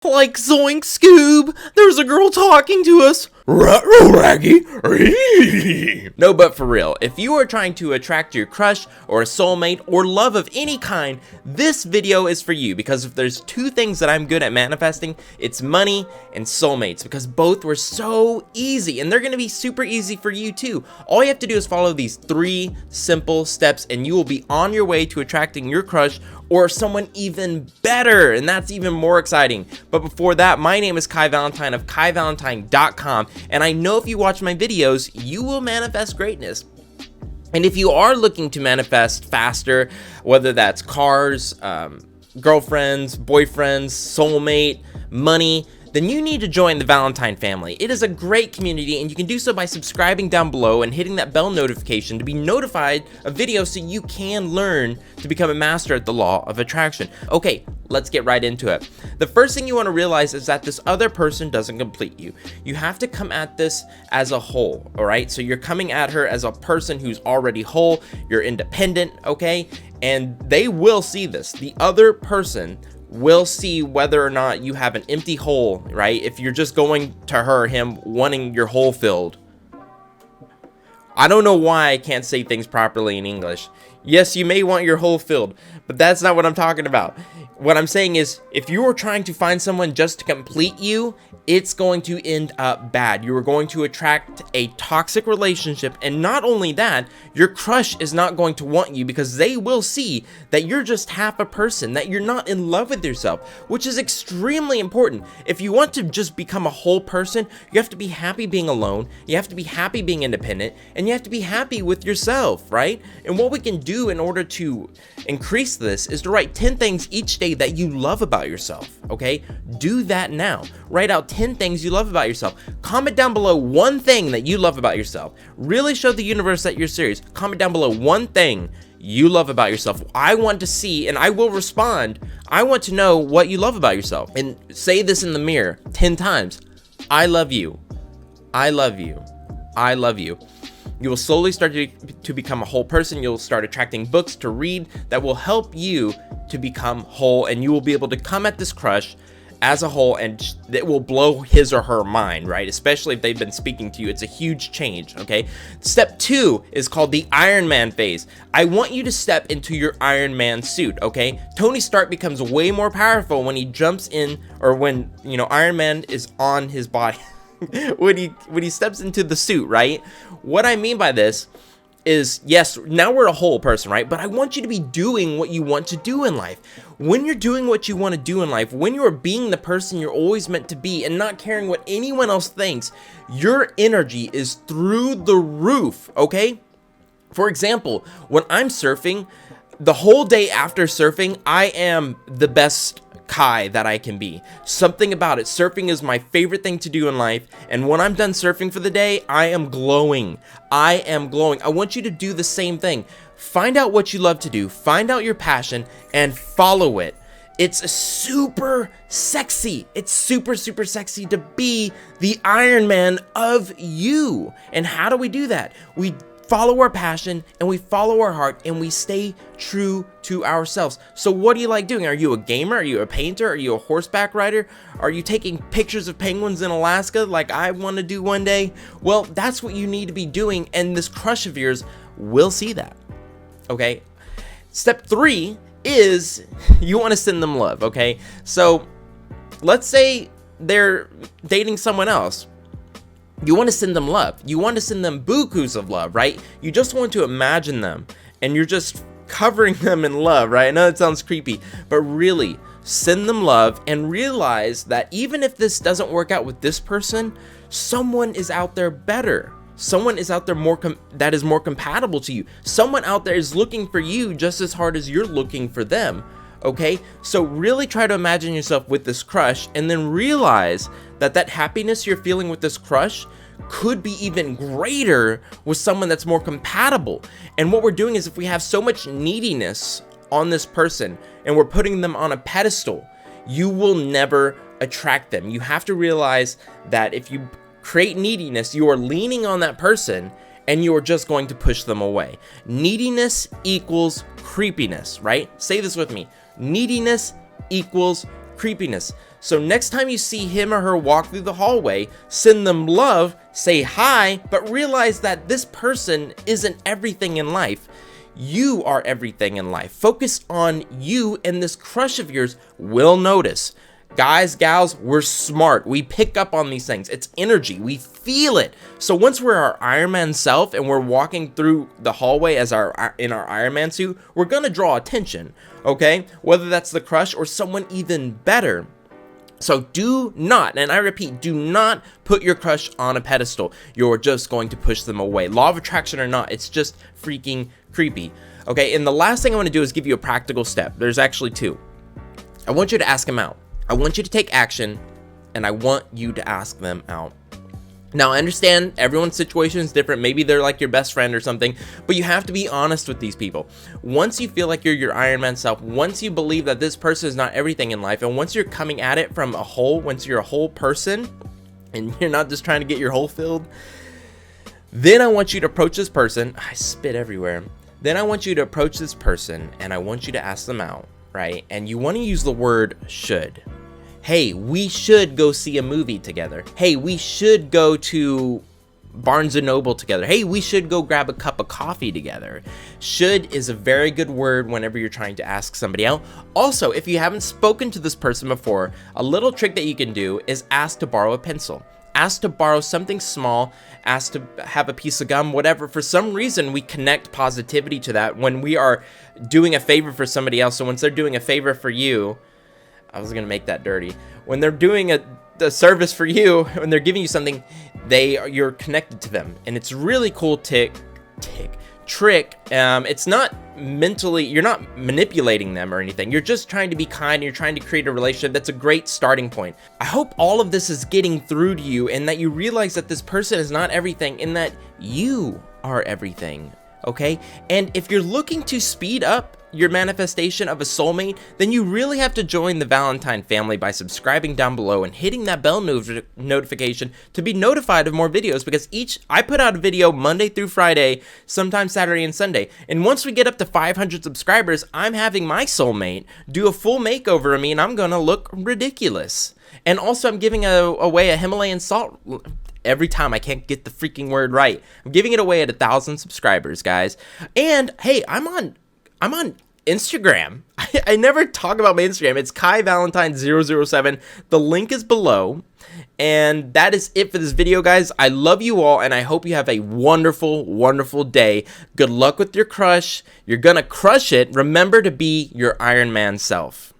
Like Zoink Scoob, there's a girl talking to us. Ruh-roh, Raggy. No, but for real, if you are trying to attract your crush or a soulmate or love of any kind, this video is for you, because if there's two things that I'm good at manifesting, it's money and soulmates, because both were so easy and they're going to be super easy for you too. All you have to do is follow these 3 simple steps and you will be on your way to attracting your crush or someone even better, and that's even more exciting. But before that, my name is Kai Valentine of KaiValentine.com, and I know if you watch my videos, you will manifest greatness. And if you are looking to manifest faster, whether that's cars, girlfriends, boyfriends, soulmate, money, then you need to join the Valentine family. It is a great community, and you can do so by subscribing down below and hitting that bell notification to be notified of videos so you can learn to become a master at the law of attraction. Okay, let's get right into it. The first thing you want to realize is that this other person doesn't complete you. You have to come at this as a whole, all right? So you're coming at her as a person who's already whole, you're independent, okay? And they will see this. The other person will see whether or not you have an empty hole, right? If you're just going to her, him, wanting your hole filled. I don't know why I can't say things properly in English. Yes, you may want your hole filled, but that's not what I'm talking about. What I'm saying is, if you are trying to find someone just to complete you, it's going to end up bad. You are going to attract a toxic relationship, and not only that, your crush is not going to want you because they will see that you're just half a person, that you're not in love with yourself, which is extremely important. If you want to just become a whole person, you have to be happy being alone, you have to be happy being independent, and you have to be happy with yourself, right? And what we can do in order to increase this is to write 10 things each day that you love about yourself, okay? Do that now. Write out 10 things you love about yourself. Comment down below one thing that you love about yourself. Really show the universe that you're serious. Comment down below one thing you love about yourself. I want to see, and I will respond. I want to know what you love about yourself. And say this in the mirror 10 times. I love you. I love you. I love you. You will slowly start to become a whole person. You'll start attracting books to read that will help you to become whole, and you will be able to come at this crush as a whole, and it will blow his or her mind, right? Especially if they've been speaking to you. It's a huge change, okay? Step 2 is called the Ironman Phase. I want you to step into your Iron Man suit, okay? Tony Stark becomes way more powerful when he jumps in, or when, you know, Iron Man is on his body. when he steps into the suit, right? What I mean by this is, yes, now we're a whole person, right? But I want you to be doing what you want to do in life. When you're doing what you want to do in life, when you're being the person you're always meant to be and not caring what anyone else thinks, your energy is through the roof, okay? For example, when I'm surfing, the whole day after surfing, I am the best Kai that I can be. Something about it. Surfing is my favorite thing to do in life, and when I'm done surfing for the day, I am glowing. I am glowing. I want you to do the same thing. Find out what you love to do, find out your passion, and follow it. It's super sexy. It's super sexy to be the Iron Man of you. And how do we do that? We follow our passion, and we follow our heart, and we stay true to ourselves. So what do you like doing? Are you a gamer? Are you a painter? Are you a horseback rider? Are you taking pictures of penguins in Alaska like I want to do one day? Well, that's what you need to be doing, and this crush of yours will see that, okay? Step 3 is you want to send them love, okay? So let's say they're dating someone else. You want to send them love. You want to send them bukus of love, right? You just want to imagine them, and you're just covering them in love, right? I know it sounds creepy, but really send them love and realize that even if this doesn't work out with this person, someone is out there better. Someone is out there that is more compatible to you. Someone out there is looking for you just as hard as you're looking for them. Okay, so really try to imagine yourself with this crush, and then realize that that happiness you're feeling with this crush could be even greater with someone that's more compatible. And what we're doing is, if we have so much neediness on this person and we're putting them on a pedestal, you will never attract them. You have to realize that if you create neediness, you are leaning on that person, and you are just going to push them away. Neediness equals creepiness, right? Say this with me. Neediness equals creepiness. So next time you see him or her walk through the hallway, send them love, say hi, but realize that this person isn't everything in life. You are everything in life. Focus on you, and this crush of yours will notice. Guys, gals, we're smart. We pick up on these things. It's energy. We feel it. So once we're our Iron Man self and we're walking through the hallway as in our Iron Man suit, we're going to draw attention, okay? Whether that's the crush or someone even better. So do not, and I repeat, do not put your crush on a pedestal. You're just going to push them away. Law of attraction or not, it's just freaking creepy. Okay, and the last thing I want to do is give you a practical step. There's actually two. I want you to ask them out. I want you to take action, and I want you to ask them out. Now, I understand everyone's situation is different. Maybe they're like your best friend or something, but you have to be honest with these people. Once you feel like you're your Iron Man self, once you believe that this person is not everything in life, and once you're coming at it from a whole, once you're a whole person, and you're not just trying to get your hole filled, then I want you to approach this person. I spit everywhere. Then I want you to approach this person, and I want you to ask them out, right? And you want to use the word should. Hey, we should go see a movie together. Hey, we should go to Barnes & Noble together. Hey, we should go grab a cup of coffee together. Should is a very good word whenever you're trying to ask somebody out. Also, if you haven't spoken to this person before, a little trick that you can do is ask to borrow a pencil. Ask to borrow something small, ask to have a piece of gum, whatever. For some reason, we connect positivity to that when we are doing a favor for somebody else. So once they're doing a favor for you, I was gonna make that dirty. When they're doing a service for you, when they're giving you something, you're connected to them, and it's really cool trick. It's not mentally, you're not manipulating them or anything. You're just trying to be kind. You're trying to create a relationship. That's a great starting point. I hope all of this is getting through to you, and that you realize that this person is not everything, and that you are everything. Okay, and if you're looking to speed up your manifestation of a soulmate, then you really have to join the Valentine family by subscribing down below and hitting that bell notification to be notified of more videos, because I put out a video Monday through Friday, sometimes Saturday and Sunday. And once we get up to 500 subscribers, I'm having my soulmate do a full makeover of me, and I'm gonna look ridiculous. And also, I'm giving away a Himalayan salt. Every time I can't get the freaking word right. I'm giving it away at 1,000 subscribers, guys. And hey, I'm on Instagram. I never talk about my Instagram. It's KaiValentine007. The link is below. And that is it for this video, guys. I love you all, and I hope you have a wonderful, wonderful day. Good luck with your crush. You're gonna crush it. Remember to be your Iron Man self.